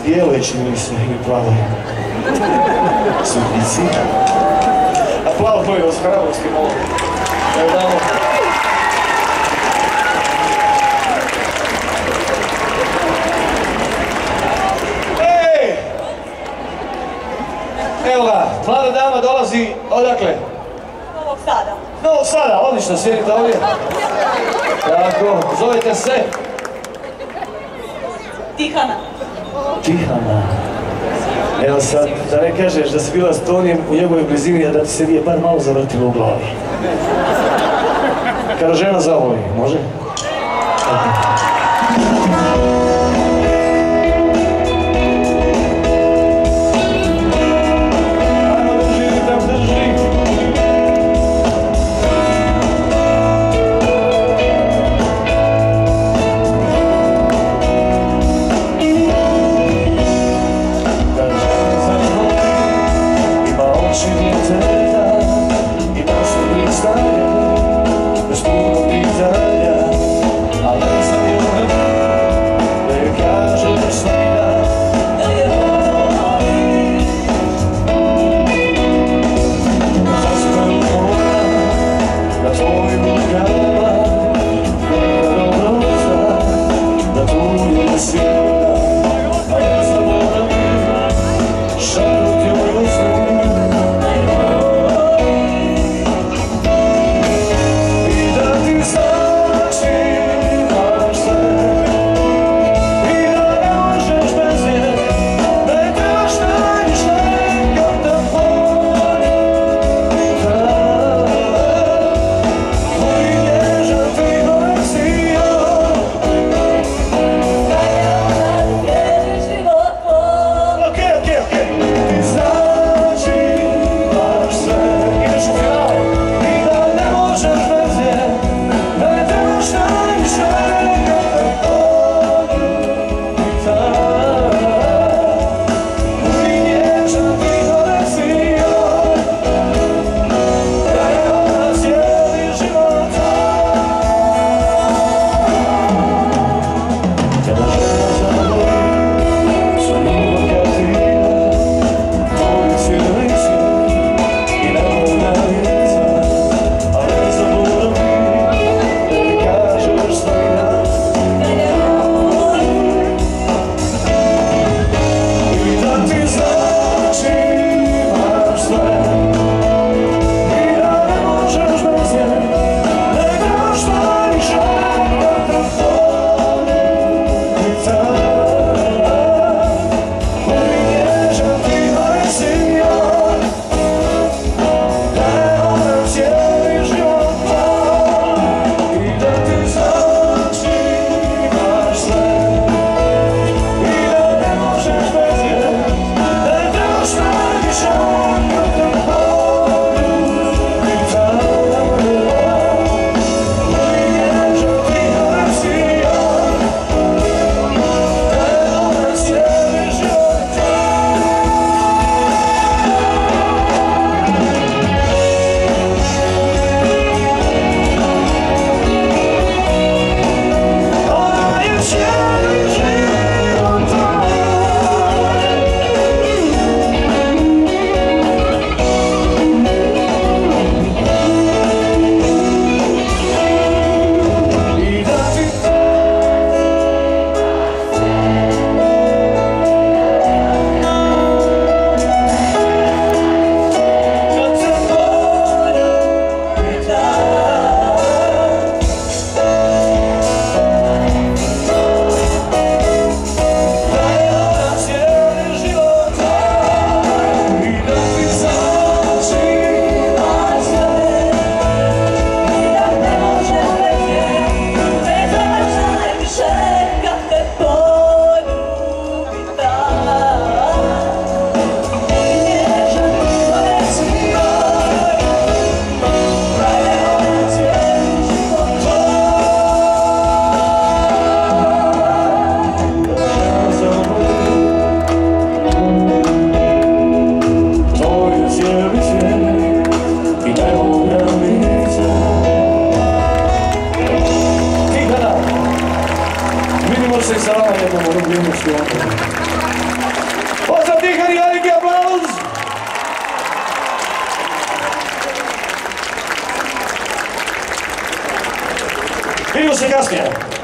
Bijeloj čini mi se ili plavoj. Sudnici. A plavo to je od hrabrosti malo. Evo damo. Ej! Evo ga, mlada dama dolazi odakle? Novog Sada. Novog Sada, odlično, sjedite ovdje. Tako, zovete se? Tihana. Tihana. Evo sad, da ne kažeš da si bila s Tonijem u njegovoj blizini, a da ti se nije bar malo zavrtilo u glavi. Kada žena zavoli, može? Bez puno pitanja, ali sam Pozdrav Tihani, veliki aplauz! Vidimo se kasnije.